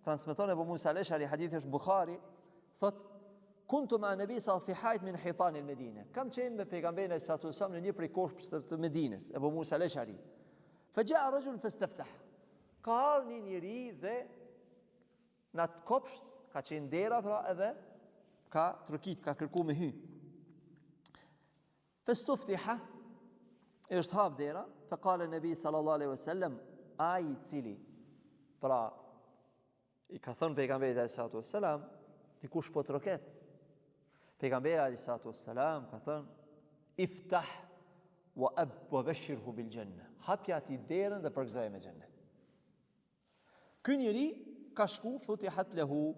transmeton Abu Musa al-Ash'ari, hadithi është Bukhari, thot kuntu ma nabi sa fi hajt min hitan al-Medina. Kam qenë me pejgamberin sallallahu alaihi wasallam në një prej kopshtë të Medinës, Abu Musa al-Ash'ari. Faja'a rajul fastaftah. Ka ardhur një njeri dhe në atë kopsht ka qenë dera, pra edhe ka trokit, ka kërku me hy. Fastuftiha, është hap dera, faqala nabi sallallahu alaihi wasallam, ai cili pra i ka thënë pejgamberit sallallahu alaihi wasallam, dikush po troket. Pejgamberi alayhi salatu wassalam ka thënë iftah wa bashirhu bil janna. Hapja ati derën dhe përgëzoje me xhennet. Ky njeri ka shku futihat lehu,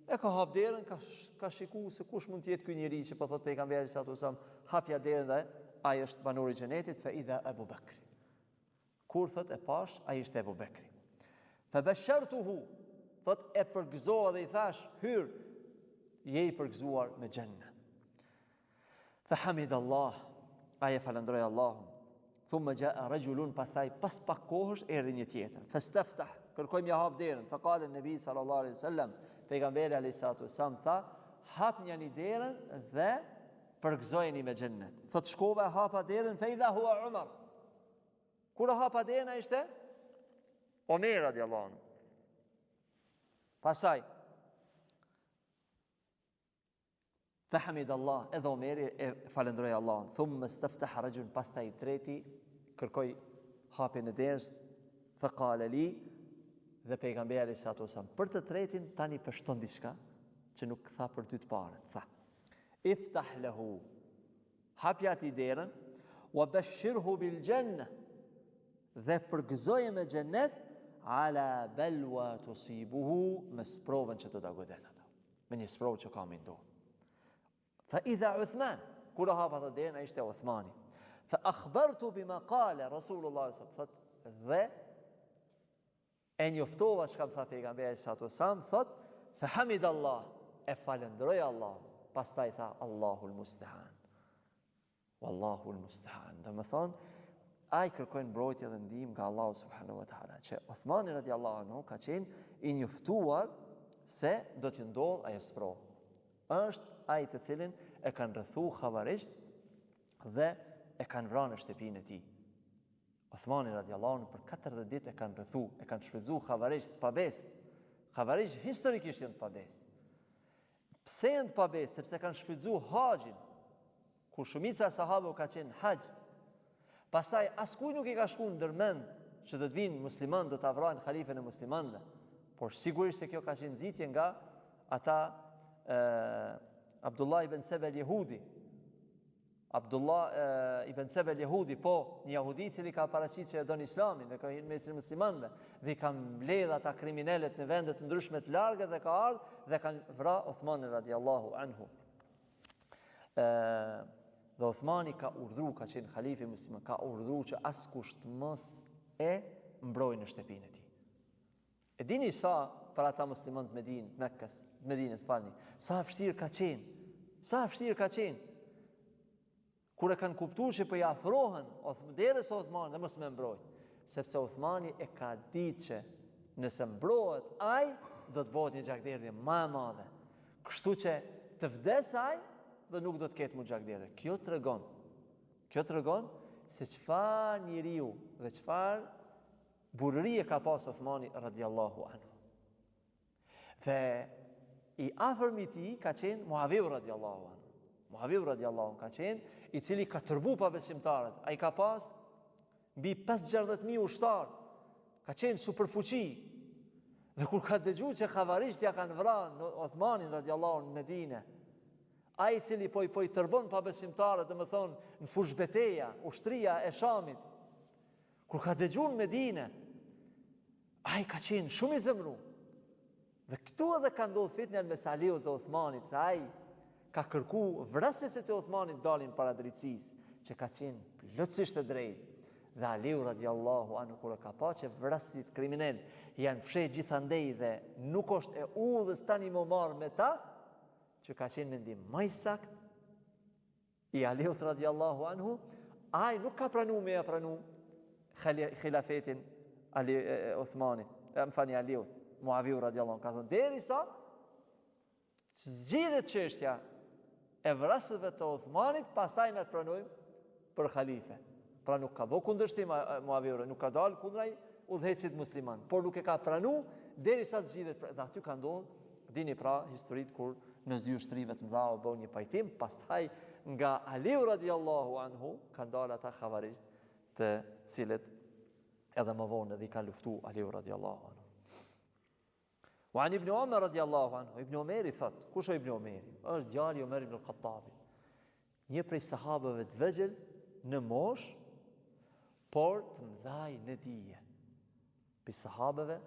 e ka hap derën, ka shiku se kush mund të jetë ky njeri që po thot pejgamberi sallallahu alaihi wasallam, hapja derën dhe ai është banori i xhenetit, fa idha Abu Bakr. Kur thot e pash, ai është Abu Bakri. Fa bashartuhu, thot e përgëzova dhe i thash, hyr, je i përgëzuar me xhennet. Fa hamidallah, ai e falendroi Allahun. Thumma jaa rajulun, pastaj pas pak kohësh erdhi një tjetër. Fastaftah, kërkoi më hap derën. Fa qala an-nabi sallallahu alaihi wasallam, pejgamberi alayhi salatu wasallam tha, hapni derën dhe përgëzojeni me xhennet. Thot shkova hapa derën, fa idha huwa Umar. Kur hapa derën ishte Omer radiallahu anhu. Pastaj فحمد الله edhe Omeri e falendroi Allahun. Thumma istaftaha rajul, pastaj treti kërkoi hapjen e derës, faqala li, dhe pejgamberi sallallahu alaihi wasallam për të tretin tani përshton diçka që nuk tha për dy të parët. Tha: iftah lahu, hapja ati derën, wa bashirhu bil janna, dhe përgëzoje me xhennet, ala balwa tusibuhu, me sprovën që të ta godet ato, me një sprovë që ka më ndodh. Fa idha Uthman, kur hapa atë derën, ai ishte Uthmani. Fa akhbartu bima qala Rasulullah sallallahu alaihi wasallam, dhe e njoftova çka tha pejgamberi sallallahu alaihi wasallam, thot fa hamidallah, e falendroi Allah, pastaj tha Allahul musta'an. Wallahu al-musta'an. Do të thonë, ai kërkojnë mbrojtje dhe ndihmë nga Allahu subhanahu wa taala. Që Uthmani radiallahu anhu ka qenë i njoftuar se do të ndodh ajo sprovë. Është ai të cilin e kanë rrethu xhavarisht dhe e kanë vrarë në shtëpinë e tij. Uthmani radiallahu anhu për 40 ditë e kanë rrethu, e kanë shfrytzuar xhavarisht pa besë. Xhavarisht historikisht janë pa besë. Pse janë pa besë? Sepse kanë shfrytzuar haxhin, kur shumica e sahabëve ka qenë hax. Pastaj askuj nuk i ka shkuar ndërmend që do të vinë muslimanë, do ta vrojnë halifen e muslimanëve. Por sigurisht se kjo ka qenë nxitje nga ata Abdullah ibn Saba al-Yahudi. Abdullah ibn Saba al-Yahudi, po një jahudi i cili ka paraqitur se don islamin dhe ka hyrë mes muslimanëve dhe ka mbledh ata kriminalët në vende të ndryshme të larga dhe ka ardhur dhe kanë vrarë Uthmanin radiallahu anhu. Dhe Uthmani ka urdhëruar, ka qenë halifi musliman, ka urdhëruar që askush të mos e mbrojë në shtëpinë e tij. E dini sa për ata musliman të Medinës, sa vështirë ka qenë, kur e kanë kuptuar që po i afrohen derës së Uthmanit dhe mos më mbrojnë, sepse Uthmani e ka ditë që nëse mbrohet ai, do të bëhet një gjakderdhje më e madhe. Kështu që të vdes ai dhe nuk do të ketë më gjakderdhje. Kjo tregon se çfarë njeriu dhe çfarë burërie ka pas Uthmani radiallahu anhu. Dhe i afërmi i tij ka qenë Muawiya radiallahu anhu. Muawiya radiallahu anhu ka qenë i cili ka tërbu pa besimtarët. Ai ka pas mbi 50.000 ushtar. Ka qenë superfuqi. Dhe kur ka dëgjuar që xhavarisht ja kanë vrarë Uthmanin radiallahu anhu në Medinë, ai i cili po i tërbon pa besimtarët, domethënë në fush beteja, ushtria e Shamit, kur ka dëgjuar në Medinë, ai ka qenë shumë i zemëruar. Dhe këtu edhe ka ndodhur fitnja mes Aliut dhe Uthmanit. Ai ka kërkuar vrasjes e Uthmanit dalin para drejtësisë, që ka qenë plotësisht e drejtë. Dhe Aliu radiallahu anhu kur ka pa që vrasit kriminal janë fshehur gjithandej dhe nuk është e udhës tani më marr me ta, që ka qenë mendim më i saktë i Aliut radiallahu anhu, ai nuk ka pranuar me khilafetin Uthmanit, Aliut. Muaviu radiallahu anhu, ka thënë derisa zgjidhet çështja e vrasëve të Uthmanit, pastaj na të pranojmë për halife. Pra nuk ka bërë kundërshtim Muaviu, nuk ka dalë kundraj udhëhecit musliman, por nuk e ka pranu derisa zgjidhet. Dhe aty ka ndodhur, dini pra historitë kur në dy shtrive të mëdha u bën një pajtim, pastaj nga Aliu radiallahu anhu kanë dalë ata xavarizët, të cilët edhe më vonë edhe i ka luftu Aliu radiallahu anhu. Wa an ibn Umar radiallahu anhu, Ibn Umeri thot, kush është Ibn Umeri? Është djali i Umar ibn al-Khattabit, një prej sahabëve të vegjël në mosh, por të mëdhaj në dije. Për sahabëve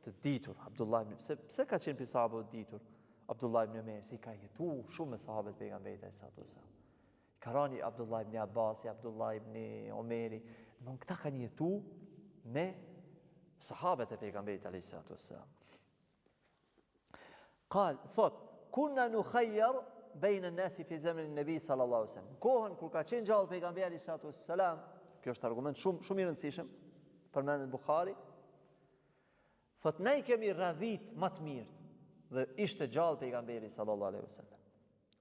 të ditur, Abdullah ibn, pse ka qenë për sahabëve të ditur? Abdullah ibn Umeri, se i ka jetu shumë me sahabët pejgamberit sallallahu alaihi wasallam. Ka rani Abdullah ibn Abbas, Abdullah ibn Umeri, në këta kanë jetu me sahabët e pejgamberit sallallahu alaihi wasallam. Qal, thot, kunna nukhayyar bejnë nësi fi zemrin nëbi sallallahu alaihi wasallam. Kohën kur ka qenë gjallë pejgamberi sallallahu alaihi wasallam, kjo është argument shumë i rëndësishëm, përmendet Bukhari, thot, ne i kemi radhit më të mirët, dhe ishte gjallë pejgamberi sallallahu alaihi wasallam.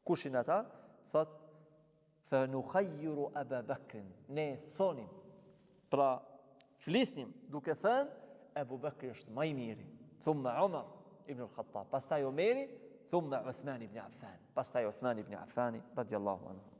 Kushin ata? Thot, fa nukhayyiru Abu Bakrin, ne thonim, pra flisnim duke thënë Abu Bakri është më i miri, thumma Umar ibn al-Khattab, pastaj Umeri, thumma Uthman ibn Affan, pastaj Uthman ibn Affani radiallahu anhu.